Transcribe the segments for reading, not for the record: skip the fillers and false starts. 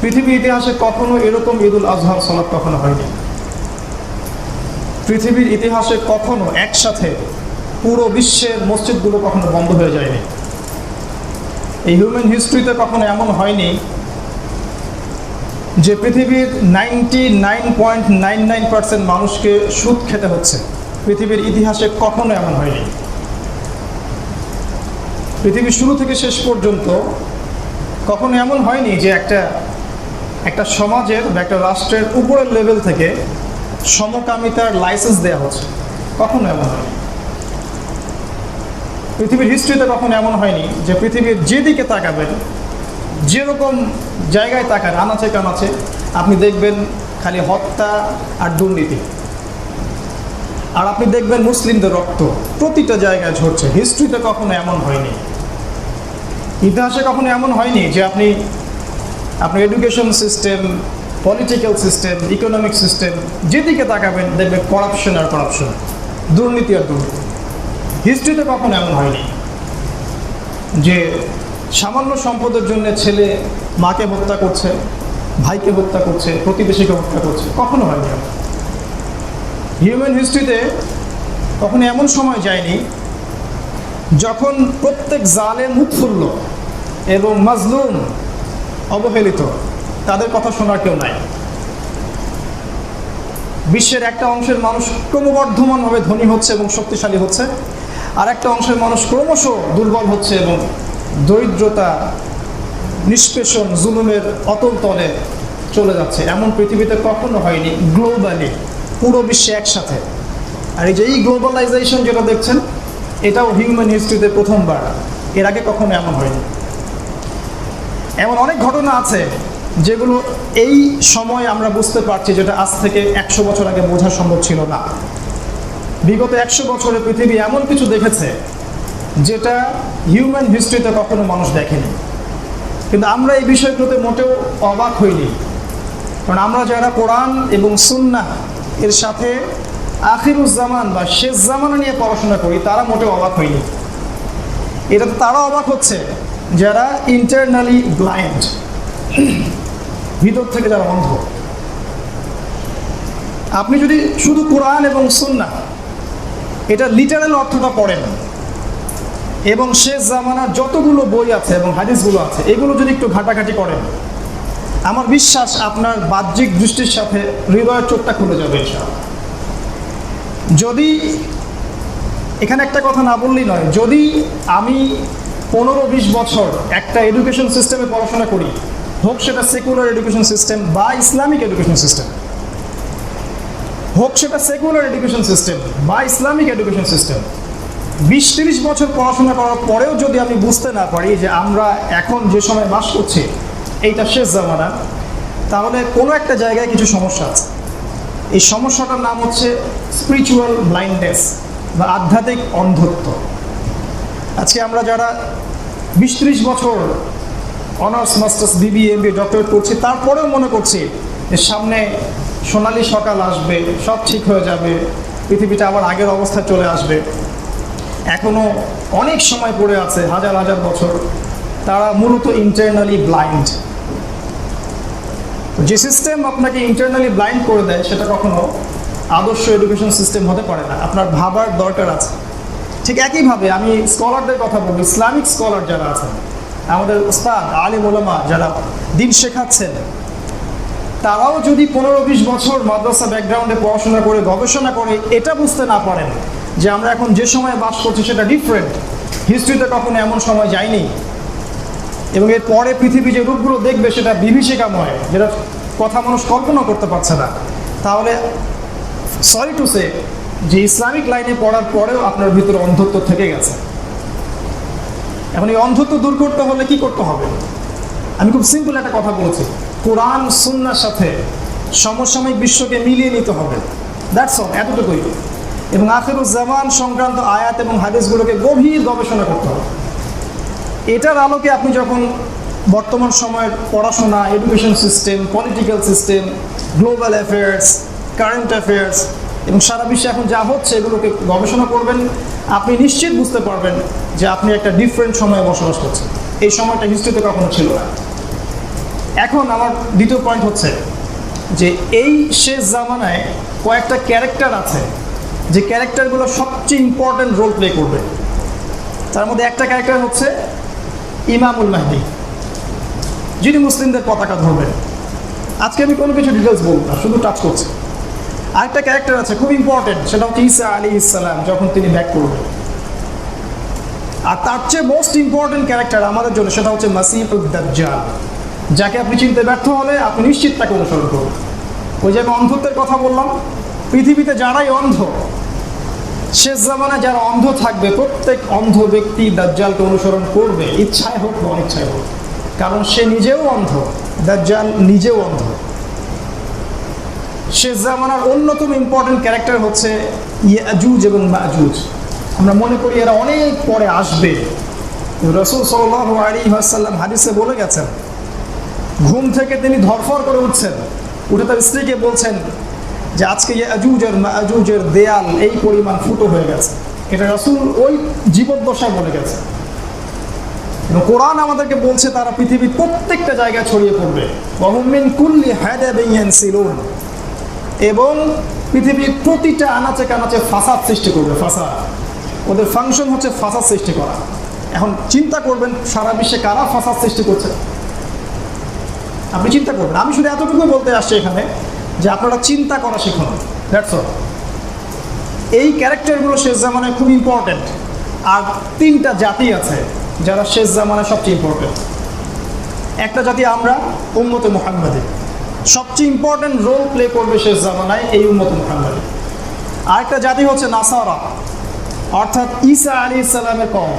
পৃথিবীর ইতিহাসে কখনো এরকম ঈদুল আজহার সালাত কখনো হয়নি। পৃথিবীর ইতিহাসে কখনো একসাথে পুরো বিশ্বের মসজিদগুলো কখনো বন্ধ হয়ে যায়নি। এই হিউম্যান হিস্ট্রিতে কখনো এমন হয়নি যে পৃথিবীর 99.99% মানুষকে সুদ খেতে হচ্ছে। পৃথিবীর ইতিহাসে কখনো এমন হয়নি। পৃথিবীর শুরু থেকে শেষ পর্যন্ত কখনো এমন হয়নি যে একটা সমাজের বা একটা রাষ্ট্রের উপরের লেভেল থেকে সমকামিতার লাইসেন্স দেওয়া হচ্ছে। কখনো এমন হয়নি। পৃথিবীর হিস্ট্রিতে কখনো এমন হয়নি যে পৃথিবীর যেদিকে তাকাবেন, যেরকম জায়গায় তাকান, আনাচে কানাচে আপনি দেখবেন খালি হত্যা আর দুর্নীতি, আর আপনি দেখবেন মুসলিমদের রক্ত প্রতিটা জায়গায় ঝরছে। হিস্ট্রিতে কখনো এমন হয়নি। ইতিহাসে কখনো এমন হয়নি যে আপনি education system, political system, economic system যেদিকে তাকাবেন দেখবেন করাপশন আর করাপশন, দুর্নীতি আর দুর্নীতি। হিস্ট্রিতে কখনো এমন হয়নি যে সামান্য সম্পদের জন্য ছেলে মাকে হত্যা করছে, ভাইকে হত্যা করছে, প্রতিবেশীকে হত্যা করছে। কখনো হয়নি। হিউম্যান হিস্ট্রিতে কখনো এমন সময় যায়নি যখন প্রত্যেক জালেম উৎফুল্ল এবং মাজলুম অবহেলিত, তাদের কথা শোনার কেউ নাই। বিশ্বের একটা অংশের মানুষ ক্রমবর্ধমানভাবে ধনী হচ্ছে এবং শক্তিশালী হচ্ছে, আর একটা অংশের মানুষ ক্রমশ দুর্বল হচ্ছে এবং দরিদ্রতা, নিষ্পেষণ, জুলুমের অতল তলে চলে যাচ্ছে। এমন পৃথিবীতে কখনো হয়নি গ্লোবালি, পুরো বিশ্বে একসাথে। আর এই গ্লোবালাইজেশন যেটা দেখছেন, এটাও হিউম্যান হিস্ট্রিতে প্রথমবার। এর আগে কখনো এমন হয়নি। এমন অনেক ঘটনা আছে যেগুলো এই সময় আমরা বুঝতে পারছি, যেটা আজ থেকে 100 বছর আগে বোঝা সম্ভব ছিল না। বিগত 100 বছরে পৃথিবী এমন কিছু দেখেছে যেটা হিউম্যান হিস্ট্রিতে কখনো মানুষ দেখেনি। কিন্তু আমরা এই বিষয়গুলোতে মোটেও অবাক হইনি, কারণ আমরা যারা কোরআন এবং সুন্নাহ এর সাথে আখিরুজ্জামান বা শেষ জামানা নিয়ে পড়াশোনা করি, তারা মোটেও অবাক হয়নি। এটাতে তারা অবাক হচ্ছে যারা ইন্টারনালি ব্লাইন্ড, ভিতর থেকে যারা অন্ধ। আপনি যদি শুধু কোরআন এবং সুন্নাহ এটা লিটারাল অর্থটা পড়েন এবং শেষ জামানার যতগুলো বই আছে এবং হাদিসগুলো আছে এগুলো যদি একটু ঘাটাঘাটি করেন, আমার বিশ্বাস আপনার বাহ্যিক দৃষ্টির সাথে হৃদয়ের চোখটা খুলে যাবে ইনশাআল্লাহ। যদি এখানে একটা কথা না বললেই নয়, যদি আমি 15-20 বছর একটা এডুকেশন সিস্টেমে পড়াশোনা করি, হোক সেটা সেকুলার এডুকেশন সিস্টেম বা ইসলামিক এডুকেশন সিস্টেম, হোক সেটা সেকুলার এডুকেশন সিস্টেম বা ইসলামিক এডুকেশন সিস্টেম, 20-30 বছর পড়াশোনা করার পরেও যদি আমি বুঝতে না পারি যে আমরা এখন যে সময় বাস করছি এইটা শেষ জামানা, তাহলে কোনো একটা জায়গায় কিছু সমস্যা আছে। এই সমস্যাটার নাম হচ্ছে স্পিরিচুয়াল ব্লাইন্ডনেস বা আধ্যাত্মিক অন্ধত্ব। আজকে আমরা যারা 20-30 বছর অনার্স, মাস্টার্স, বিবি, এমবিএ, ডক্টরেট করছি, তারপরেও মনে করছি যে সামনে সোনালি সকাল আসবে, সব ঠিক হয়ে যাবে, পৃথিবীটা আবার আগের অবস্থায় চলে আসবে। এখনও অনেক সময় পড়ে আছে, হাজার হাজার বছর। তারা মূলত ইন্টারনালি ব্লাইন্ড। যে সিস্টেম আপনাকে ইন্টারনালি ব্লাইন্ড করে দেয় সেটা কখনো আদর্শ এডুকেশন সিস্টেম হতে পারে না। আপনার ভাবার দরকার আছে। ঠিক একইভাবে আমি স্কলারদের কথা বলবো, ইসলামিক স্কলার যারা আছেন, আমাদের উস্তাদ, আলিম ওলামা যারা দিন শেখাচ্ছেন, তারাও যদি 15-20 বছর মাদ্রাসা ব্যাকগ্রাউন্ডে পড়াশোনা করে গবেষণা করে এটা বুঝতে না পারেন যে আমরা এখন যে সময় বাস করছি সেটা ডিফারেন্ট, হিস্ট্রিতে কখনো এমন সময় যায়নি, এবং এর পরে পৃথিবী যে রূপগুলো দেখবে সেটা বিভীষিকাময়, যেটা কথা মানুষ কল্পনা করতে পারছে না, তাহলে সরি টু সে যে ইসলামিক লাইনে পড়ার পরেও আপনার ভিতরে অন্ধত্ব থেকে গেছে। এখন এই অন্ধত্ব দূর করতে হলে কি করতে হবে? আমি খুব সিম্পল একটা কথা বলছি, কোরআন সুন্নাহর সাথে সমসাময়িক বিশ্বকে মিলিয়ে নিতে হবে। দ্যাটস অল, এতটুকুই। এবং আখিরুজ্জামান সংক্রান্ত আয়াত এবং হাদিসগুলোকে গভীর গবেষণা করতে হবে। এটার আলোকে আপনি যখন বর্তমান সময়ের পড়াশোনা, education system, political system, global affairs, current affairs এবং সারা বিশ্বে এখন যা হচ্ছে এগুলোকে গবেষণা করবেন, আপনি নিশ্চিত বুঝতে পারবেন যে আপনি একটা ডিফারেন্ট সময়ে বসবাস করছেন। এই সময়টা হিস্ট্রিতে কখনো ছিল না। এখন আমার দ্বিতীয় পয়েন্ট হচ্ছে যে এই শেষ জামানায় কয়েকটা ক্যারেক্টার আছে যে ক্যারেক্টারগুলো সবচেয়ে ইম্পর্ট্যান্ট রোল প্লে করবে। তার মধ্যে একটা ক্যারেক্টার হচ্ছে ইমামুল মাহদি, যিনি মুসলিমদের পতাকা ধরবেন। আজকে আমি কোনো কিছু ডিটেলস বলবো না, শুধু টাচ করছি। আরেকটা ক্যারেক্টার আছে খুব ইম্পর্টেন্ট, সেটা হচ্ছে ঈসা আলাইহিস সালাম যখন তিনি ব্যাক করবেন। আর তার চেয়ে মোস্ট ইম্পর্টেন্ট ক্যারেক্টার আমাদের জন্য সেটা হচ্ছে মাসীহুদ দাজ্জাল, যাকে আপনি চিনতে ব্যর্থ হলে আপনি নিশ্চিত তাকে অনুসরণ করবেন। ওই যে আমি অন্ধত্বের কথা বললাম, পৃথিবীতে যারাই অন্ধ, শেষ জামানায় যারা অন্ধ থাকবে, প্রত্যেক অন্ধ ব্যক্তি দাজ্জালকে অনুসরণ করবে, ইচ্ছায় হোক বা অনিচ্ছায় হোক, কারণ সে নিজেও অন্ধ, দাজ্জাল নিজেও অন্ধ। শেষ জামানার অন্যতম ইম্পর্টেন্ট ক্যারেক্টার হচ্ছে ইয়াজুজ এবং মাজুজ। আমরা মনে করি এরা অনেক পরে আসবে। রাসূল সাল্লাল্লাহু আলাইহি ওয়াসাল্লাম হাদিসে বলে গেছেন, ঘুম থেকে তিনি ধরফর করে উঠছেন, উঠে তার স্ত্রীকে বলছেন যে আজকে ইয়াজুজ আর মাজুজের দেয়াল এই পরিমাণ ফুটো হয়ে গেছে। এটা রাসূল ওই জীবদ্দশায় বলে গেছে। কোরআন আমাদেরকে বলছে তারা পৃথিবীর প্রত্যেকটা জায়গায় ছড়িয়ে পড়বে, ওয়াহুম মিন কুল্লি হাদাবিন ইয়ানসিলুন, এবং পৃথিবীর প্রতিটা আনাচে কানাচে ফাসাদ সৃষ্টি করবে। ফাসাদ, ওদের ফাংশন হচ্ছে ফাসাদ সৃষ্টি করা। এখন চিন্তা করবেন সারা বিশ্বে কারা ফাসাদ সৃষ্টি করছে, আপনি চিন্তা করবেন। আমি শুধু এতটুকু বলতে আসছি এখানে যে আপনারা চিন্তা করা শিখুন, দ্যাটস অল। এই ক্যারেক্টারগুলো শেষ জামানায় খুব ইম্পর্টেন্ট। আর তিনটা জাতি আছে যারা শেষ জামানায় সবচেয়ে ইম্পর্টেন্ট। একটা জাতি আমরা, উম্মতে মুহাম্মাদি, সবচেয়ে ইম্পর্টেন্ট রোল প্লে করবে শেষ জামানায় এই উম্মতে মুহাম্মাদি। আরেকটা জাতি হচ্ছে নাসারা, অর্থাৎ ঈসা আলাইহিস সালামের কওম।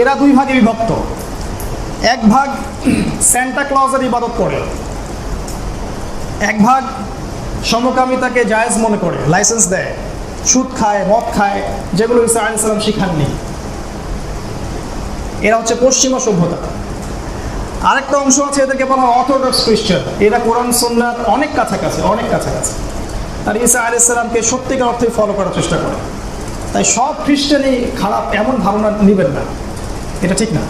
এরা দুই ভাগে বিভক্ত। এক ভাগ স্যান্টা ক্লজের ইবাদত করে, এক ভাগ সমকামিতাকে জায়েজ মনে করে, লাইসেন্স দেয়, সুদ খায়, মদ খায়, যেগুলো ঈসা আলাইহিস সালাম শিখাননি। এরা হচ্ছে পশ্চিমা সভ্যতা। আরেকটা অংশ আছে, এদেরকে বলা হয় অর্থোডক্স খ্রিস্টান। এরা কোরআন সুন্নাহর অনেক কাছাকাছি, অনেক কাছাকাছি। আর ঈসা আলাইহিস সালামকে সত্যিকার অর্থে ফলো করার চেষ্টা করে। তাই সব খ্রিস্টানই খারাপ এমন ধারণা নেবেন না, এটা ঠিক না।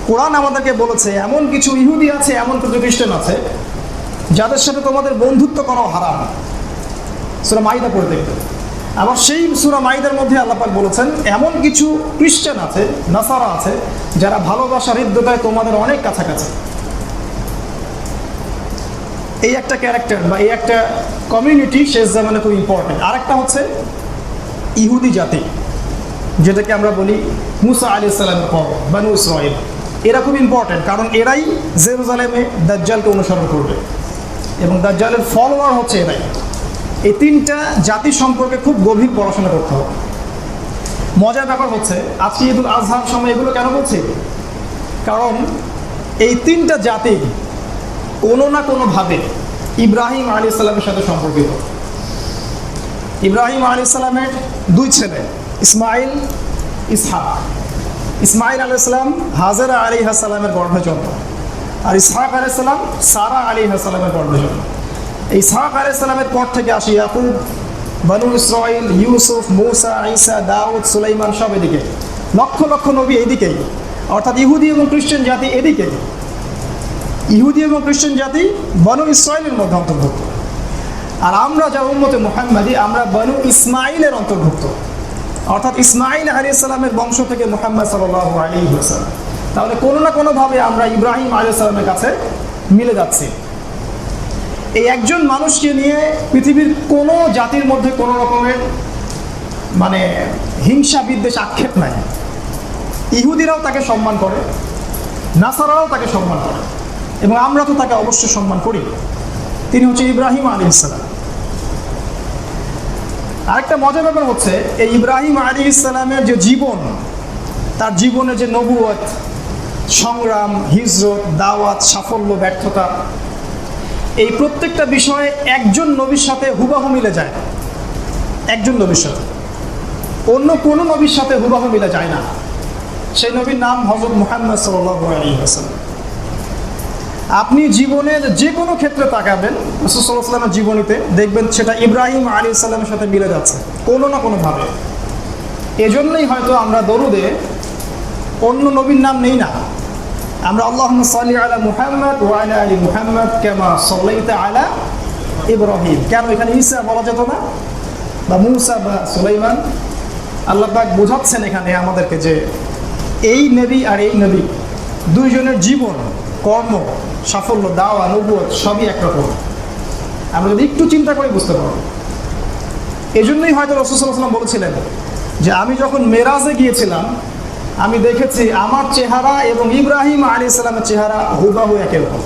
কোরআন আমাদেরকে বলেছে এমন কিছু ইহুদি আছে, এমন কিছু খ্রিস্টান আছে যাদের সাথে তোমাদের বন্ধুত্ব করাও হারাম। সূরা মাইদা পড়ে দেখবেন। আবার সেই সূরা মাইদার মধ্যে আল্লাহ পাক বলেছেন এমন কিছু খ্রিস্টান আছে, নাসারা আছে, যারা ভালোবাসার হৃদ্যতায় তোমাদের অনেক কাছাকাছি। এই একটা ক্যারেক্টার বা এই একটা কমিউনিটি শেষ জামানে খুব ইম্পর্টেন্ট। আরেকটা হচ্ছে ইহুদি জাতি, যেটাকে আমরা বলি মুসা আলাইহিস সালামের কওম, বনু ইসরাঈল। এরা খুব ইম্পর্টেন্ট, কারণ এরাই জেরুজালেমে দাজ্জালকে অনুসরণ করবে এবং দাজ্জালের ফলোয়ার হচ্ছে এরাই। এই তিনটা জাতি সম্পর্কে খুব গভীর পড়াশোনা করতে হবে। মজার ব্যাপার হচ্ছে আজকে ঈদুল আজহার সময় এগুলো কেন বলছি, কারণ এই তিনটা জাতি কোনো না কোনোভাবে ইব্রাহিম আলাইহিস সালামের সাথে সম্পর্কিত। ইব্রাহিম আলাইহিস সালামের দুই ছেলে, ইসমাইল, ইসহাক। ইসমাইল আলাইহিস সালাম হাজেরা আলাইহিস সালামের গর্ভে জন্ম, আর ইসহাক আলাইহিস সালাম সারা আলাইহিস সালামের গর্ভে জন্ম। ইসহাক আলাইহিস সালামের পর থেকে আসে ইয়াকুব, বনু ইসরাঈল, ইউসুফ, মুসা, ঈসা, দাউদ, সুলাইমান, সব এদিকে। লক্ষ লক্ষ নবী এদিকেই, অর্থাৎ ইহুদি এবং খ্রিস্টান জাতি এদিকেই। ইহুদি এবং খ্রিস্টান জাতি বনু ইসরাঈলের মধ্যে অন্তর্ভুক্ত। আর আমরা যা উম্মতে মুহাম্মাদি, আমরা বনু ইসমাইলের অন্তর্ভুক্ত, অর্থাৎ ইসমাইল আলাইহিস সালামের বংশ থেকে মুহাম্মদ সাল্লাল্লাহু আলাইহি ওয়াসাল্লাম। তাহলে কোনো না কোনোভাবে আমরা ইব্রাহিম আলাইহিস সালামের কাছে মিলে যাচ্ছি। এই একজন মানুষকে নিয়ে পৃথিবীর কোনো জাতির মধ্যে কোনো রকমের মানে হিংসা বিদ্বেষ আক্ষেপ নাই। ইহুদিরাও তাকে সম্মান করে, নাসারাও তাকে সম্মান করে, এবং আমরা তো তাকে অবশ্যই সম্মান করি। তিনি হচ্ছে ইব্রাহিম আলাইহিস সালাম। আরেকটা মজার ব্যাপার হচ্ছে এই ইব্রাহিম আলাইহিস সালামের যে জীবন, তার জীবনে যে নবুয়ত, সংগ্রাম, হিজরত, দাওয়াত, সাফল্য, ব্যর্থতা, এই প্রত্যেকটা বিষয়ে একজন নবীর সাথে হুবাহু মিলে যায়। একজন নবীর সাথে, অন্য কোনো নবীর সাথে হুবাহু মিলে যায় না। সেই নবীর নাম হযরত মুহাম্মদ সাল্লাল্লাহু আলাইহি ওয়াসাল্লাম। আপনি জীবনের যে কোনো ক্ষেত্রে তাকাবেন রাসূল সাল্লাল্লাহু আলাইহি ওয়াসাল্লামের জীবনীতে, দেখবেন সেটা ইব্রাহিম আলাইহিস সালামের সাথে মিলে যাচ্ছে কোনো না কোনোভাবে। এজন্যই হয়তো আমরা দরুদে অন্য নবীর নাম নেই না। আমরা আল্লাহুম্মা সাল্লি আলা মুহাম্মদ ওয়া আলা আলি মুহাম্মদ কামা সাল্লাইতা আলা ইব্রাহিম। কেন এখানে ঈসা বলা যেত না, বা মূসা বা সুলাইমান? আল্লাহ পাক বোঝাচ্ছেন এখানে আমাদেরকে যে এই নবী আর এই নবী দুইজনের জীবন, কর্ম, সাফল্য, দাওয়া, নবুয়ত সবই একরকম। আমরা যদি একটু চিন্তা করে বুঝতে পারবো। এই জন্যই হয়তো রাসূল সাল্লাল্লাহু আলাইহি ওয়াসাল্লাম বলেছিলেন যে আমি যখন মেরাজে গিয়েছিলাম আমি দেখেছি আমার চেহারা এবং ইব্রাহিম আলাইহিস সালামের চেহারা হুবহু একই রকম।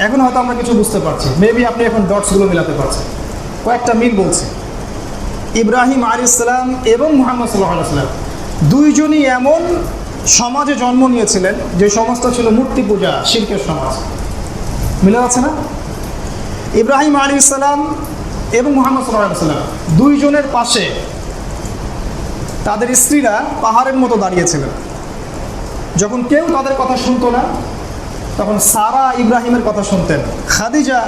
এখন হয়তো আমরা কিছু বুঝতে পারছি, মেবি আপনি এখন ডটসগুলো মিলাতে পারছেন। কয়েকটা মিল বলছে। ইব্রাহিম আলাইহিস সালাম এবং মুহাম্মদ সাল্লাল্লাহু আলাইহি ওয়াসাল্লাম দুইজনই এমন সমাজে জন্ম নিয়েছিলেন যে সমাজটা ছিল মূর্তি পূজা, শিরকের সমাজ। মিলে যাচ্ছে না? ইব্রাহিম আলাইহিস সালাম এবং মুহাম্মদ সাল্লাল্লাহু আলাইহি ওয়াসাল্লাম দুইজনের পাশে তাদের স্ত্রীরা পাহাড়ের মতো দাঁড়িয়েছিলেন। যখন কেউ তাদের কথা শুনতো না তখন সারা ইব্রাহিমের কথা শুনতেন, খাদিজা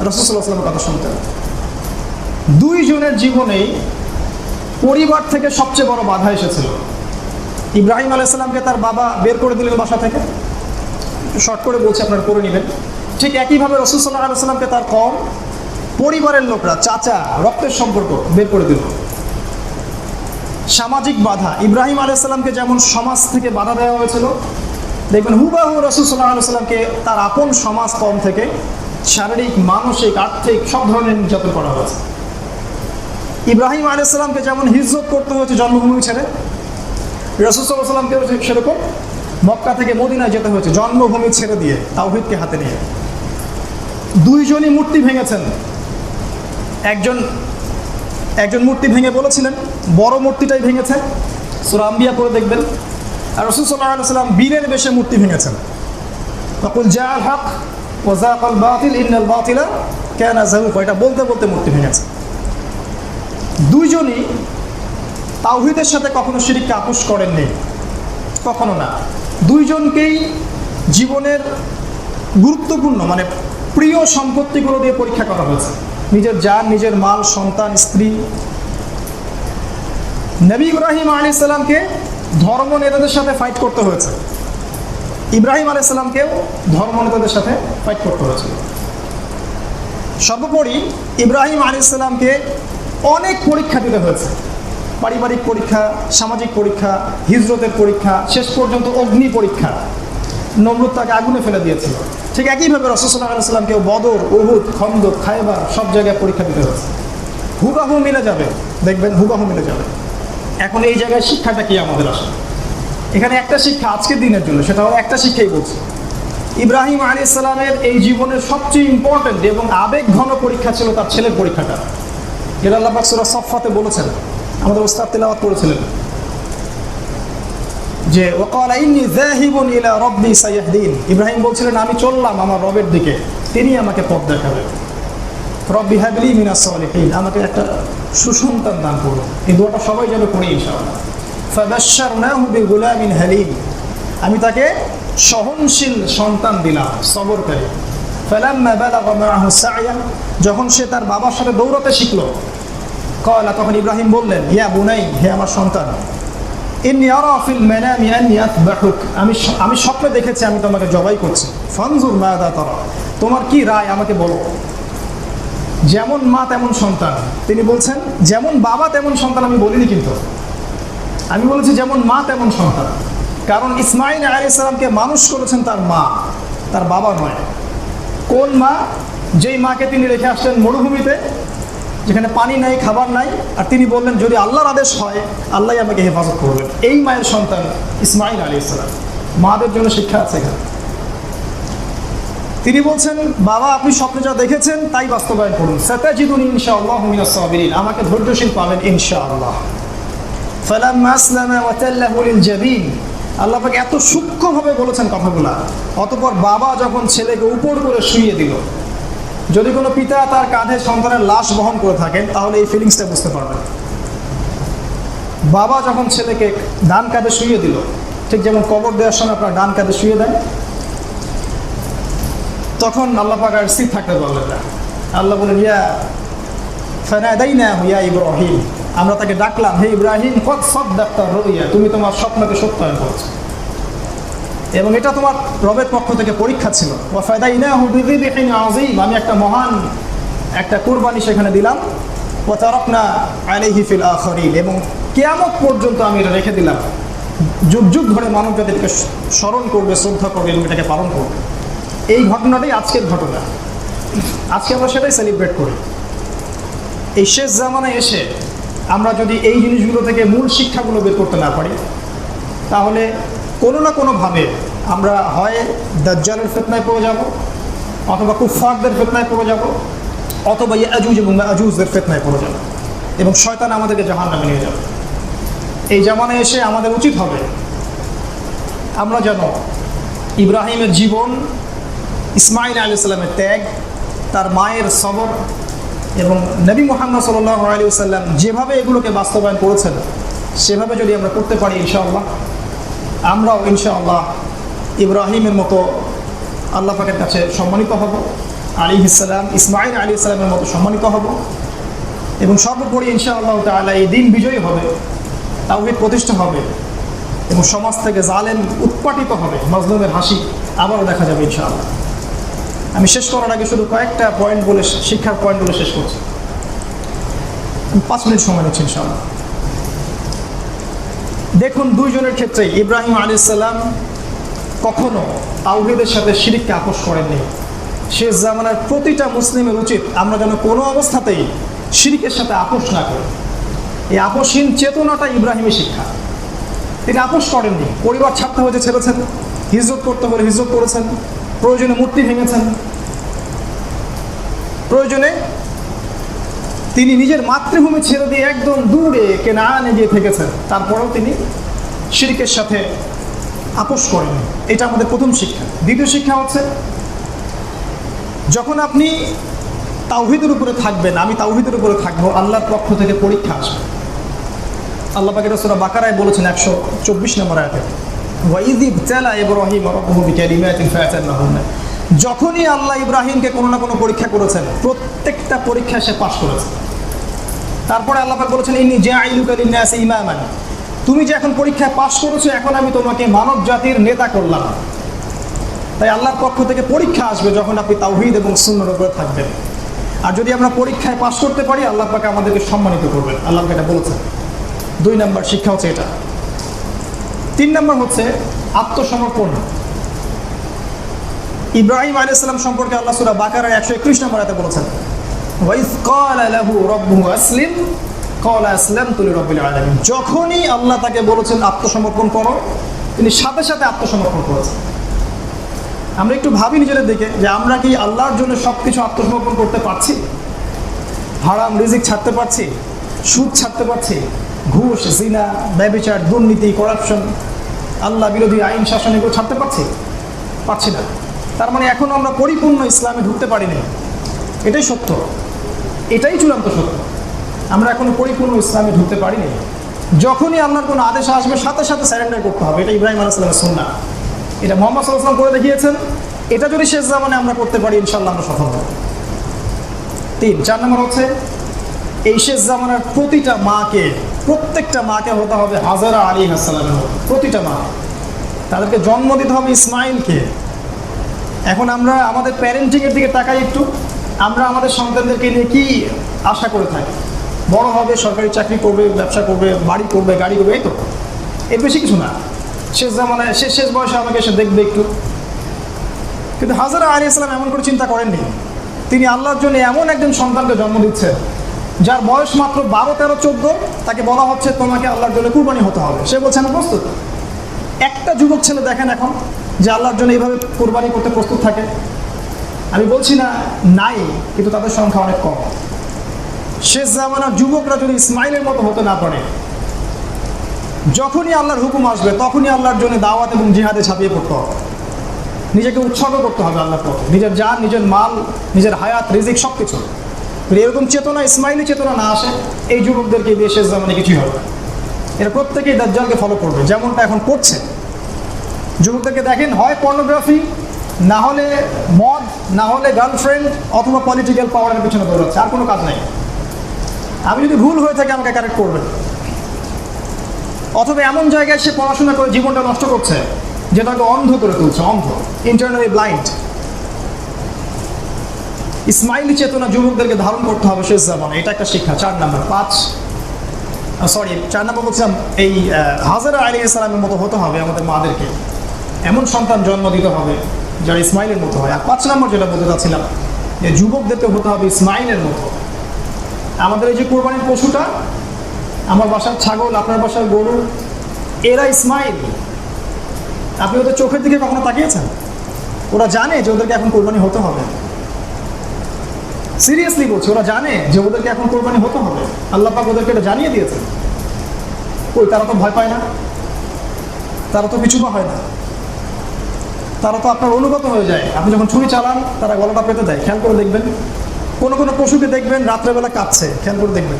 রাসূল সাল্লাল্লাহু আলাইহি ওয়াসাল্লামের কথা শুনতেন। দুইজনের জীবনেই পরিবার থেকে সবচেয়ে বড় বাধা এসেছিল। ইব্রাহিম আলাইহিস সালামকে তার বাবা বের করে দিলেন বাসা থেকে, শর্ট করে বলছি আপনারা করে নেবেন। ঠিক একইভাবে রাসূল সাল্লাল্লাহু আলাইহি ওয়াসাল্লামকে তার কওম, পরিবারের লোকরা, চাচা, রক্তের সম্পর্ক বের করে দিল। সামাজিক বাধা, ইব্রাহিম আলাইহিস সালামকে যেমন সমাজ থেকে বাধা দেওয়া হয়েছিল, দেখবেন হুবহু রাসূল সাল্লাল্লাহু আলাইহি ওয়াসাল্লামকে তার আপন সমাজ কওম থেকে শারীরিক, মানসিক, আর্থিক সব ধরনের নির্যাতন করা হয়েছে। ইব্রাহিম আলাইহিস সালামকে যেমন হিজরত করতে হয়েছে জন্মভূমি ছেড়ে, রাসূল সাল্লাল্লাহু আলাইহি ওয়াসাল্লামকেও সেরকম মক্কা থেকে মদিনায় যেতে হয়েছে জন্মভূমি ছেড়ে দিয়ে, তাওহীদকে হাতে নিয়ে। দুইজনই মূর্তি ভেঙেছেন। একজন মূর্তি ভেঙে বলেছিলেন, বড় মূর্তিটাই ভেঙেছে, সূরা আম্বিয়া পড়ে দেখবেন। আর রাসূল সাল্লাল্লাহু আলাইহি ওয়াসাল্লাম বীরের বেশে মূর্তি ভেঙেছেন। ওয়াকুল জাআল হক ওয়া যাকাল বাতিল ইন্নাল বাতিলা কানা যাহুকা, এটা বলতে বলতে মূর্তি ভেঙেছে। দুইজনই তাওহীদের সাথে কখনো শিরককে আপোষ করেননি, কখনো না। দুইজনকেই জীবনের গুরুত্বপূর্ণ মানে প্রিয় সম্পত্তিগুলো দিয়ে পরীক্ষা করা হয়েছে, নিজের জান, নিজের মাল, সন্তান, স্ত্রী। নবী ইব্রাহিম আলাইহিস সালামকে ধর্ম নেতাদের সাথে ফাইট করতে হয়েছে, ইব্রাহিম আলাইহিস সালামকেও ধর্ম নেতাদের সাথে ফাইট করতে হয়েছিল। সর্বোপরি ইব্রাহিম আলাইহিস সালামকে অনেক পরীক্ষা দিতে হয়েছে, পারিবারিক পরীক্ষা, সামাজিক পরীক্ষা, হিজরতের পরীক্ষা, শেষ পর্যন্ত অগ্নি পরীক্ষা। নমরুদ তাকে আগুনে ফেলে দিয়েছিল। ঠিক একইভাবে রাসূল সাল্লাল্লাহু আলাইহি ওয়াসাল্লামকেও বদর, উহুদ, খন্দক, খায়বার সব জায়গায় পরীক্ষা দিতে হয়েছে। হুবহু মিলে যাবে, দেখবেন হুবহু মিলে যাবে। এখন এই জায়গায় শিক্ষাটা কি আমাদের আসলে? এখানে একটা শিক্ষা আজকের দিনের জন্য, সেটা হলো একটা শিক্ষাই বলছি। ইব্রাহিম আলাইহিস সালামের এই জীবনের সবচেয়ে ইম্পর্টেন্ট এবং আবেগ ঘন পরীক্ষা ছিল তার ছেলের পরীক্ষাটা। যেটা আল্লাহ পাক সূরা সাফফাতে বলেছেন, আমাদের ওস্তাদ তেলাওয়াত করেছিলেন যে ওয়াকালা ইন্নী যাহিবুন ইলা রাব্বি সায়াহদিন। ইব্রাহিম বলছিলেন আমি চললাম আমার রবের দিকে, তিনি আমাকে পথ দেখাবেন। রব্বি হাবলি মিনাস সালিহিন, আমাকে একটা সুসন্তান দান করুন। এই দোয়াটা সবাই যেন করি ইনশাআল্লাহ। ফাবাশশারনাহু বিগুলামিন হালিম, আমি তাকে সহনশীল সন্তান দিলাম, সবরকারী। ফালাম্মা বালাগা মাআহু সা'য়া, যখন সে তার বাবার সাথে দৌড়াতে শিখলো, ক্বালা, তখন ইব্রাহিম বললেন, ইয়া বুনাই, হে আমার সন্তান, ইন্নী আরা ফিল মানামি আন্নী আযবাহুক, আমি স্বপ্নে দেখেছি আমি তোমাকে জবাই করছি। ফানজুর মাযা তারা, তোমার কি রায় আমাকে বলো। যেমন মা তেমন সন্তান, তিনি বলছেন যেমন বাবা তেমন সন্তান আমি বলিনি, কিন্তু আমি বলেছি যেমন মা তেমন সন্তান। কারণ ইসমাঈল আলাইহিস সালামকে মানুষ করেছেন তার মা, তার বাবা নয়। কোন মা? যেই মাকে তিনি রেখে আসলেন মরুভূমিতে, যেখানে পানি নাই, খাবার নাই, আর তিনি বললেন যদি আল্লাহর আদেশ হয় আল্লাহই আমাকে হেফাজত করবেন। এই মায়ের সন্তান ইসমাঈল আলাইহিস সালাম। মাদের জন্য শিক্ষা আছে এখানে। তিনি বলছেন বাবা আপনি স্বপ্নে যা দেখেছেন তাই বাস্তবায়ন করুন। সাতাজিদুনি ইনশাআল্লাহু মিনাস সাবিরিন, আমাকে ধৈর্যশীল পাবেন ইনশাআল্লাহ। ফালাম্মা আসলামা ওয়া তাল্লাহু লিল জাবিন, আল্লাহ পাক এত সূক্ষ্মভাবে বলেছেন কথাগুলা। অতঃপর বাবা যখন ছেলেকে উপর করে শুইয়ে দিল, যদি কোনো পিতা তার কাঁধে সন্তানের লাশ বহন করে থাকেন তাহলে এই ফিলিংসটা বুঝতে পারবেন। বাবা যখন ছেলেকে ডান কাঁধে শুইয়ে দিল, ঠিক যেমন কবর দেওয়ার সময় আপনার ডান কাঁধে শুইয়ে দেন, তখন আল্লাহ পাক আর স্থির থাকতে পারলেন না। আল্লাহ বলেন ইয়া ফানাদাইনাহু ইয়া ইব্রাহিম, আমরা তাকে ডাকলাম, হে ইব্রাহিম, কদ সাদ্দাক্তা রুইয়া, তুমি তোমার স্বপ্নকে সত্যায়ন করেছো এবং এটা তোমার রবের পক্ষ থেকে পরীক্ষা ছিল। ওয়া ফাদাইনাহু বিযিবহিন আযীম, আমি একটা মহান একটা কুরবানি সেখানে দিলাম। ওয়া তারাকনা আলাইহি ফিল আখিরিন, এবং কিয়ামত পর্যন্ত আমি এটা রেখে দিলাম, যুগ যুগ ধরে মানব জাতি এটাকে স্মরণ করবে, শ্রদ্ধা করবে এবং এটাকে পালন করবে। এই ঘটনাটাই আজকের ঘটনা, আজকে আমরা সেটাই সেলিব্রেট করি। এই শেষ জামানায় এসে আমরা যদি এই জিনিসগুলো থেকে মূল শিক্ষাগুলো বের করতে না পারি, তাহলে কোনো না কোনোভাবে আমরা হয় দাজ্জালের ফিতনায় পড়ে যাব, অথবা কুফফারদের ফিতনায় পড়ে যাব, অথবা ইয়াজুজ এবং মাজুজদের ফিতনায় পড়ে যাব এবং শয়তান আমাদেরকে জাহান্নামে নিয়ে যাবে। এই জামানায় এসে আমাদের উচিত হবে আমরা যেন ইব্রাহিমের জীবন, ইসমাইল আলাইহিস সালামের ত্যাগ, তার মায়ের সবর এবং নবী মুহাম্মদ সাল্লাল্লাহু আলাইহি ওয়াসাল্লাম যেভাবে এগুলোকে বাস্তবায়ন করেছেন সেভাবে যদি আমরা করতে পারি, ইনশাআল্লাহ আমরাও ইনশাআল্লাহ ইব্রাহিমের মতো আল্লাহ পাকের কাছে সম্মানিত হব, আলাইহিস সালাম ইসমাইল আলাইহিস সালামের মতো সম্মানিত হব এবং সর্বোপরি ইনশাআল্লাহ তাআলা এই দিন বিজয়ী হবে, তাওহীদ প্রতিষ্ঠা হবে এবং সমাজ থেকে জালেম উৎপাটিত হবে, মাজলুমের হাসি আবারও দেখা যাবে ইনশাআল্লাহ। আমি শেষ করার আগে শুধু কয়েকটা পয়েন্ট বলে, শিক্ষার পয়েন্ট বলে শেষ করছি। 5 মিনিট সময় নিচ্ছি ইনশাআল্লাহ। দেখুন, দুইজনের ক্ষেত্রেই ইব্রাহিম আলাইহিস সালাম কখনো তাওহীদের সাথে শিরককে আপোস করেননি। শেষ জামানার প্রতিটা মুসলিমের উচিত আমরা যেন কোনো অবস্থাতেই শিরকের সাথে আপোস না করি। এই আপোসহীন চেতনাটা ইব্রাহিমের শিক্ষা। তিনি আপোস করেননি, পরিবার ছাড়তে হয়েছে ছেড়েছেন, হিজরত করতে হলে হিজরত করেছেন, প্রয়োজনে মূর্তি ভেঙেছেন, প্রয়োজনে তিনি নিজের মাতৃভূমি ছেড়ে দিয়ে একদম দূরে কেনানে গিয়ে থেকেছেন, তারপরেও তিনি শিরকের সাথে আপোস করেননি। এটা আমাদের প্রথম শিক্ষা। দ্বিতীয় শিক্ষা হচ্ছে, যখন আপনি তাওহীদের উপরে থাকবেন, আমি তাওহীদের উপরে থাকবো, আল্লাহর পক্ষ থেকে পরীক্ষা আসবে। আল্লাহ পাক সূরা বাকারায় বলেছেন 124 নম্বর আয়াতে, ওয়াইয ইবতালা ইব্রাহিম রাব্বুহু বিকালিমাতিন ফাতান্নাহুন্না, যখনই আল্লাহ ইব্রাহিমকে কোনো না কোনো পরীক্ষা করেছেন, প্রত্যেকটা পরীক্ষায় সে পাশ করেছে। তারপরে আল্লাহ পাক বলেছেন, ইন্নী জাইলুকা লিন-নাসি ইমামান, তুমি যে এখন পরীক্ষায় পাশ করেছো, এখন আমি তোমাকে মানব জাতির নেতা করলাম। তাই আল্লাহর পক্ষ থেকে পরীক্ষা আসবে যখন আপনি তাওহীদ এবং সুন্নাহর উপরে থাকবেন। আর যদি আমরা পরীক্ষায় পাশ করতে পারি, আল্লাহ পাক আমাদেরকে সম্মানিত করবেন, আল্লাহ পাক এটা বলেছেন। 2 নম্বর শিক্ষা হচ্ছে এটা। 3 নম্বর হচ্ছে আত্মসমর্পণ। ইব্রাহিম আলাইহিস সালাম সম্পর্কে আল্লাহ সূরা বাকারায় 121 নম্বর আয়াতে বলেছেন, ওয়াইয ক্বালা লাহু রাব্বুহু আসলিম ক্বালা আসলামতু লিরাব্বিল আলামিন, যখনই আল্লাহ তাকে বলেছেন আত্মসমর্পণ করো, তিনি সাথে সাথে আত্মসমর্পণ করেছেন। আমরা একটু ভাবি নিজেদের দিকে যে আমরা কি আল্লাহর জন্য সব কিছু আত্মসমর্পণ করতে পারছি? হারাম রিজিক ছাড়তে পারছি, সুদ ছাড়তে পারছি, ঘুষ, জিনা, ব্যভিচার, দুর্নীতি, করাপশন, আল্লাহ বিরোধী আইন শাসন এগুলো ছাড়তে পারছি না। তার মানে এখনও আমরা পরিপূর্ণ ইসলামে ঢুকতে পারিনি। এটাই সত্য, এটাই চূড়ান্ত সত্য। আমরা এখনো পরিপূর্ণ ইসলামে ঢুকতে পারিনি। যখনই আল্লাহর কোনো আদেশ আসবে সাথে সাথে সারেন্ডার করতে হবে। এটা ইব্রাহিম আলাইহিস সালামের সুন্নাহ, এটা মুহাম্মদ সাল্লাল্লাহু আলাইহি ওয়াসাল্লাম করে দেখিয়েছেন। এটা যদি শেষ জামানে আমরা করতে পারি, ইনশাআল্লাহ আমরা সফল হব। 4 নম্বর হচ্ছে, এই শেষ জামানার প্রত্যেকটা মাকে হতে হবে হাজারা আলাইহিস সালামের মতো। প্রতিটা মা, তাদেরকে জন্ম দিতে হবে ইসমাইলকে। এখন আমরা আমাদের প্যারেন্টিংয়ের দিকে তাকাই একটু। আমরা আমাদের সন্তানদেরকে নিয়ে কি আশা করে থাকি? বড় হবে, সরকারি চাকরি করবে, ব্যবসা করবে, বাড়ি করবে, গাড়ি করবে, এই তো, এর বেশি কিছু না। শেষ জামানায় শেষ বয়সে আমাকে এসে দেখবে একটু। কিন্তু হাজারা আলাইহিস সালাম এমন করে চিন্তা করেননি। তিনি আল্লাহর জন্য এমন একজন সন্তানকে জন্ম দিচ্ছেন যার বয়স মাত্র 12, 13, 14, তাকে বলা হচ্ছে তোমাকে আল্লাহর জন্য কুরবানি হতে হবে। সে বলছে না প্রস্তুত। একটা যুবক ছেলে দেখেন এখন যে আল্লাহর জন্য এইভাবে কুরবানি করতে প্রস্তুত থাকে। আমি বলছি না নাই, কিন্তু তাদের সংখ্যা অনেক কম। শেষ জামানার যুবকরা যদি ইসমাইলের মতো হতে না পারে, যখনই আল্লাহর হুকুম আসবে তখনই আল্লাহর জন্য দাওয়াত এবং জিহাদে ঝাঁপিয়ে পড়তে হবে, নিজেকে উৎসর্গ করতে হবে আল্লাহর পথে, নিজের জান, নিজের মাল, নিজের হায়াত, রিজিক সব কিছু। এরকম চেতনা, ইসমাইলি চেতনা না আসে, এই যুবকদেরকে দিয়ে শেষ জামানে কিছুই হবে না। এরা প্রত্যেকেই দাজ্জালকে ফলো করবে, যেমনটা এখন করছে। যুবকদেরকে দেখেন, হয় পর্নোগ্রাফি, না হলে মদ, না হলে গার্লফ্রেন্ড, অথবা পলিটিক্যাল পাওয়ারের পিছনে দৌড়াচ্ছে, আর কোনো কাজ নেই। আমি যদি ভুল হয়ে থাকে আমাকে কারেক্ট করবেন। অথবা এমন জায়গায় সে পড়াশোনা করে জীবনটা নষ্ট করছে যেটাকে অন্ধ করে তুলছে, অন্ধ, ইন্টারনালি ব্লাইন্ড। ইসমাইলি চেতনা যুবকদেরকে ধারণ করতে হবে শেষ জামানে, এটা একটা শিক্ষা। 4 নম্বর 4 নম্বর বলছিলাম, এই হাজরা আলাইহিস সালামের মতো হতে হবে আমাদের মাদেরকে, এমন সন্তান জন্ম দিতে হবে যারা ইসমাইলের মতো হয়। আর 5 নম্বর যেটা বলতে চাচ্ছিলাম, যে যুবকদেরকে হতে হবে ইসমাইলের মতো। আমাদের এই যে কোরবানির পশুটা, আমার বাসার ছাগল, আপনার বাসার গরু, এরা ইসমাইল। আপনি ওদের চোখের দিকে কখনো তাকিয়েছেন? ওরা জানে যে ওদেরকে এখন কোরবানি হতে হবে। সিরিয়াসলি বলছে, ওরা জানে যে ওদেরকে এখন কোরবানি হতে হবে। আল্লাহ পাক ওদেরকে এটা জানিয়ে দিয়েছেন। কই, তারা তো ভয় পায় না, তারা তো পিছুপা হয় না, তারা তো আপনার অনুগত হয়ে যায়। আপনি যখন ছুরি চালান তারা গলাটা পেতে দেয়। খেয়াল করে দেখবেন, কোনো কোনো পশুকে দেখবেন রাত্রেবেলা কাঁদছে, খেয়াল করে দেখবেন,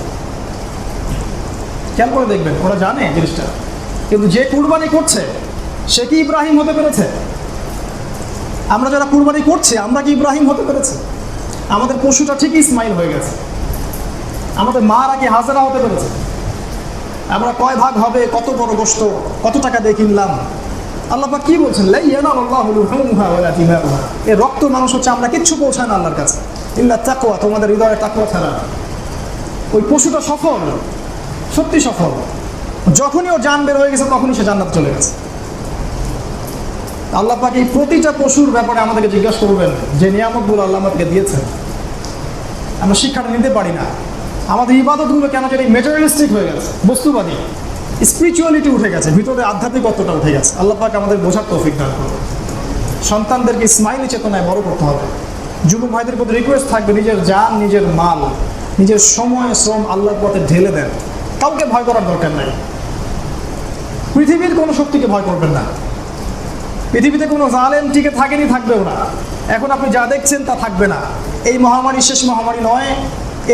খেয়াল করে দেখবেন, ওরা জানে জিনিসটা। কিন্তু যে কুরবানি করছে সে কি ইব্রাহিম হতে পেরেছে? আমরা যারা কুরবানি করছি আমরা কি ইব্রাহিম হতে পেরেছি? আমাদের পশুটা ঠিকই ইসমাইল হয়ে গেছে। আমাদের মারা কি হাজরা হতে পেরেছে? আমরা কয় ভাগ হবে, কত বড় গোশত, কত টাকা দিয়ে কিনলাম? আল্লাহ পাক কি বলছেন? লা ইয়ানালুল্লাহু লুহুমুহা ওয়ালা দিমাউহা। এর রক্ত মানুষ হচ্ছে, আমরা কিচ্ছু পৌঁছায় না আল্লাহর কাছে, ইল্লা তাকওয়া, তোমাদের হৃদয়ে তাকওয়া ছাড়া। ওই পশুটা সফল, সত্যি সফল। যখনই ও জান বের হয়ে গেছে তখনই সে জান্নাতে চলে গেছে। আল্লাহ পাক এই প্রতিটা পশুর ব্যাপারে আমাদেরকে জিজ্ঞাসা করবেন যে নিয়ামতগুলো আল্লাহ আমাদেরকে দিয়েছেন, আমরা শিক্ষাটা নিতে পারি না। আমাদের ইবাদতগুলো কেন জানি মেটেরিয়ালিস্টিক হয়ে গেছে, বস্তুবাদী, স্পিরিচুয়ালিটি উঠে গেছে, ভিতরে আধ্যাত্মিকত্বটা উঠে গেছে। আল্লাহ পাক আমাদের বোঝার তৌফিক দান করুন। সন্তানদেরকে ইসমাইলি চেতনায় বড় করতে হবে। যুবক ভাইদের প্রতি রিকোয়েস্ট থাকবে, নিজের জান, নিজের মাল, নিজের সময়, শ্রম আল্লাহর পথে ঢেলে দেন। কাউকে ভয় করার দরকার নাই। পৃথিবীর কোনো শক্তিকে ভয় করবেন না। পৃথিবীতে কোনো জালেম টিকে থাকেনি, থাকবেও না। এখন আপনি যা দেখছেন তা থাকবে না। এই মহামারী শেষ মহামারী নয়,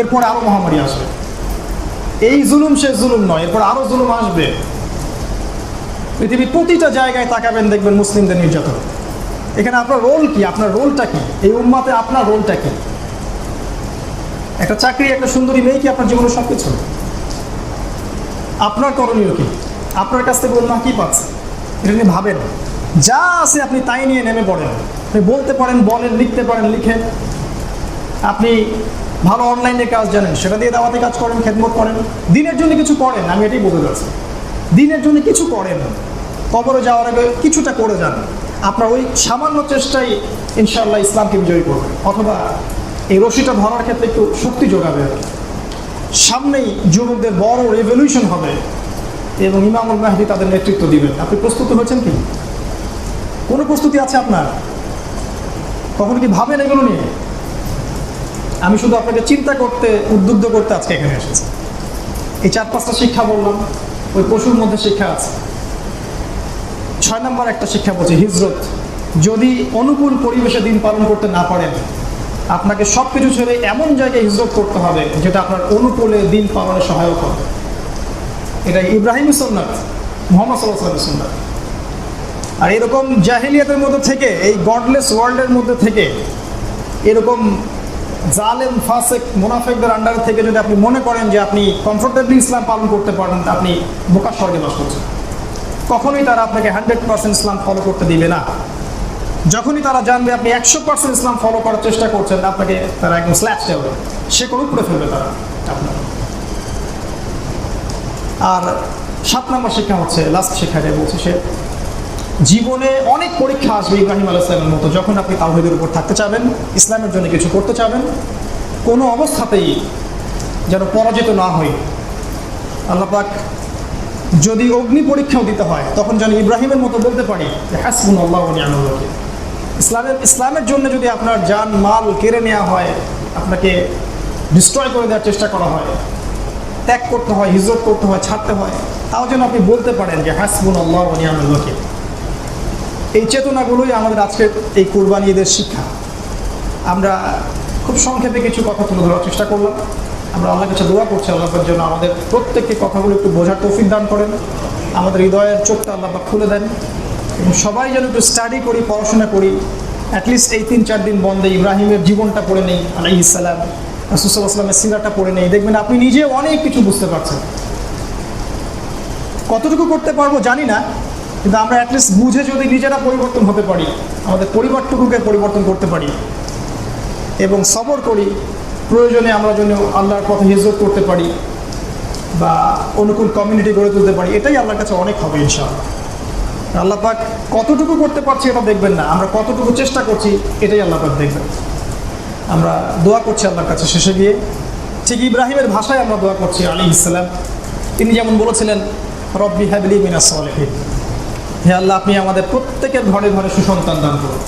এরপরে আরও মহামারী আসবে। এই জুলুম শেষ জুলুম নয়, এরপর আরও জুলুম আসবে। পৃথিবীর প্রতিটা জায়গায় তাকাবেন, দেখবেন মুসলিমদের নির্যাতন। এখানে আপনার রোল কি? আপনার রোলটা কি? এই উম্মাতে আপনার রোলটা কি? একটা চাকরি, একটা সুন্দরী মেয়ে কি আপনার জীবনের সব কিছু? আপনার করণীয় কি? আপনার কাছ থেকে অন্য কি পাচ্ছে? এটা নিয়ে ভাবেন। যা আছে আপনি তাই নিয়ে নেমে পড়েন। আপনি বলতে পারেন বলেন, লিখতে পারেন লিখেন। আপনি ভালো অনলাইনে কাজ জানেন, সেটা দিয়ে দাওয়াতে কাজ করেন, খেদমত করেন, দিনের জন্য কিছু করেন। আমি এটাই বলতে চাচ্ছি, দিনের জন্য কিছু করেন। কবরে যাওয়ার আগে কিছুটা করে যান। আপনার ওই সামান্য চেষ্টাই ইনশাআল্লাহ ইসলামকে বিজয়ী করবে, অথবা এই রশিটা ধরার ক্ষেত্রে একটু শক্তি যোগাবে। সামনেই যুবকদের বড় রেভলিউশন হবে এবং ইমামুল মাহদী তাদের নেতৃত্ব দিবেন। আপনি প্রস্তুত হয়েছেন কি? কোনো প্রস্তুতি আছে আপনার? কখনো কি ভাবেন এগুলো নিয়ে? আমি শুধু আপনাকে চিন্তা করতে, উদ্বুদ্ধ করতে আজকে এখানে এসেছি। এই 4-5টা শিক্ষা বললাম, ওই পশুর মধ্যে শিক্ষা আছে। 6 নম্বর একটা শিক্ষা বলছে হিজরত। যদি অনুকূল পরিবেশে দিন পালন করতে না পারেন, আপনাকে সব কিছু ছেড়ে এমন জায়গায় হিজরত করতে হবে যেটা আপনার অনুকূলে দিন পালনে সহায়ক হবে। এটা ইব্রাহিমের সুন্নাত, মুহাম্মদ সাল্লাল্লাহু আলাইহি ওয়াসাল্লামের সুন্নাত। আর এরকম জাহেলিয়াতের মধ্যে থেকে, এই গডলেস ওয়ার্ল্ডের মধ্যে থেকে, এরকম জালেম, ফাসেক, মুনাফিকদের আন্ডারে থেকে যদি আপনি মনে করেন যে আপনি কমফোর্টেবলি ইসলাম পালন করতে পারেন, তা আপনি বোকার স্বর্গে বাস করছেন। কখনোই তারা আপনাকে 100% ইসলাম ফলো করতে দিবে না। যখনই তারা জানবে আপনি 100% ইসলাম ফলো করার চেষ্টা করছেন, আপনাকে তারা একদম স্ল্যাশ দেবে, সে করে উপরে ফেলবে তারা আপনার। আর 7 নম্বর শিক্ষা হচ্ছে, লাস্ট শিক্ষাটাই বলছে, সে জীবনে অনেক পরীক্ষা আসবে ইব্রাহিম আলাইহিস সালামের মতো। যখন আপনি তাওহীদের উপর থাকতে চাবেন, ইসলামের জন্য কিছু করতে চাবেন, কোনো অবস্থাতেই যেন পরাজিত না হই। আল্লাহ পাক যদি অগ্নি পরীক্ষাও দিতে হয়, তখন যেন ইব্রাহিমের মতো বলতে পারি যে হাসবুনাল্লাহু ওয়া নি'মাল ওয়াকিল। ইসলামের জন্য যদি আপনার জান মাল কেড়ে নেওয়া হয়, আপনাকে ডিস্ট্রয় করে দেওয়ার চেষ্টা করা হয়, ত্যাগ করতে হয়, হিজরত করতে হয়, ছাড়তে হয়, তাও যেন আপনি বলতে পারেন যে হাসবুনাল্লাহু ওয়া নি'মাল ওয়াকিল। এই চেতনাগুলোই আমাদের আজকের এই কুরবানি ঈদের শিক্ষা। আমরা খুব সংক্ষেপে কিছু কথা তুলে ধরার চেষ্টা করলাম। আমরা আল্লাহর কাছে দোয়া করছি, আল্লাহ পাক যেন আমাদের প্রত্যেককে কথাগুলো একটু বোঝার তৌফিক দান করেন, আমাদের হৃদয়ের চোখটা আল্লাহ পাক খুলে দেন, এবং সবাই যেন একটু স্টাডি করি, পড়াশোনা করি। অ্যাটলিস্ট এই 3-4 দিন বন্ধে ইব্রাহিমের জীবনটা পড়ে নেই আলাইহিস সালাম, রাসূল সাল্লাল্লাহু আলাইহি ওয়াসাল্লামের সিরাতটা পড়ে নেই, দেখবেন আপনি নিজে অনেক কিছু বুঝতে পারছেন। কতটুকু করতে পারবো জানি না, কিন্তু আমরা অ্যাটলিস্ট বুঝে যদি নিজেরা পরিবর্তন হতে পারি, আমাদের পরিবারটুকুকে পরিবর্তন করতে পারি এবং সবর করি, প্রয়োজনে আমরা যেন আল্লাহর পথে হিজরত করতে পারি বা অনুকূল কমিউনিটি গড়ে তুলতে পারি, এটাই আল্লাহর কাছে অনেক হবে ইনশাআল্লাহ। আল্লাহ পাক কতটুকু করতে পারছি এটা দেখবেন না, আমরা কতটুকু চেষ্টা করছি এটাই আল্লাহ পাক দেখবেন। আমরা দোয়া করছি আল্লাহর কাছে শেষে গিয়ে, ঠিক ইব্রাহিমের ভাষায় আমরা দোয়া করছি আলাইহিস সালাম। তিনি যেমন বলেছিলেন, রব্বি হাবলি মিনাস সালিহিন, হে আল্লাহ আপনি আমাদের প্রত্যেকের ঘরে ঘরে সুসন্তান দান করুন,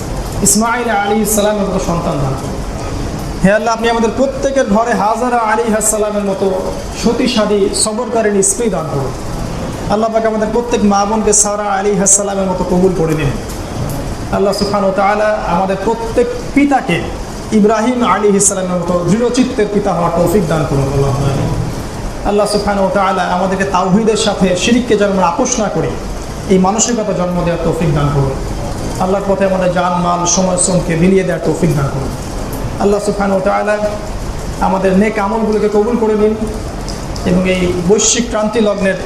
ইসমাঈল আলাইহিস সালামের মতো সন্তান দান করুন। হে আল্লাহ আপনি আমাদের প্রত্যেকের ঘরে হাজারা আলাইহিস সালামের মতো সতীসাধী সবরকারিণী স্ত্রী দান করুন। আল্লাহ পাক আমাদের প্রত্যেক মা বোনকে সারা আলাইহিস সালামের মতো কবুল করে নিন। আল্লাহ সুবহানাহু ওয়া তাআলা আমাদের প্রত্যেক পিতাকে ইব্রাহিম আলাইহিস সালামের মতো দৃঢ়চিত্তের পিতা হওয়ার তৌফিক দান করুন। আল্লাহ সুবহানাহু ওয়া তাআলা আমাদেরকে তাওহীদের সাথে শিরককে যেন আমরা আপোষ না করি, এই মানসিকতা জন্ম দেওয়ার তৌফিক দান করুন। আল্লাহর পথে আমাদের জান মাল সময় শ্রমকে বিলিয়ে দেওয়ার তৌফিক দান করুন। আল্লাহ সুবহানাহু ওয়া তাআলা আমাদের নেক আমলগুলোকে কবুল করে নিন এবং এই বৈশ্বিক ক্রান্তি লগ্নের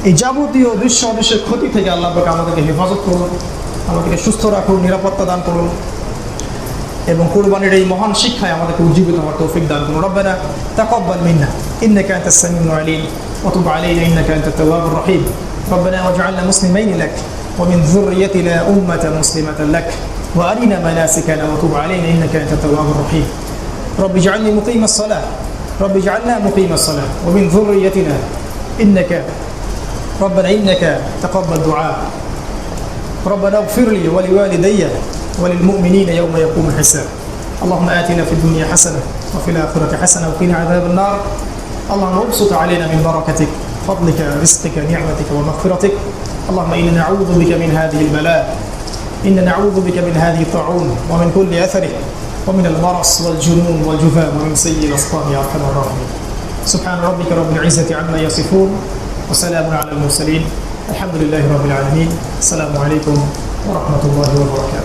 এই যাবতীয় দৃশ্য অদৃশ্যের ক্ষতি থেকে আল্লাহ পাক আমাদেরকে হেফাজত করুন, আমাদেরকে সুস্থ রাখুন, নিরাপত্তা দান করুন এবং কুরবানির এই মহান শিক্ষায় আমাদেরকে উজ্জীবিত হওয়ার তৌফিক দান করুন। রব্বানা তাকাব্বাল মিন্না ইন্নাকা আনতাস সামিউল আলিম ওয়া তুব আলাইনা ইন্নাকা আনতাত তাওয়াবুর রহিম। ربنا واجعلنا مسلمين لك ومن ذريتنا أمة مسلمة لك وأرنا مناسكنا وتب علينا إنك أنت التواب الرحيم. رب اجعلني مقيم الصلاة رب اجعلنا مقيم الصلاة ومن ذريتنا إنك ربنا إنك تقبل دعاء. ربنا اغفر لي ولوالدي وللمؤمنين يوم يقوم الحساب. اللهم آتنا في الدنيا حسنة وفي الآخرة حسنة وقنا عذاب النار. اللهم ابسط علينا من بركتك فضلك رزقك نعمتك ومغفرتك. اللهم إنا نعوذ بك من هذه البلاء، إنا نعوذ بك من هذه الطاعون ومن كل أثره ومن المرض والجنون والجذام ومن سيء الأسقام يا أرحم الراحمين. سبحان ربك رب العزة عما يصفون وسلام على المرسلين الحمد لله رب العالمين. السلام عليكم ورحمة الله وبركاته.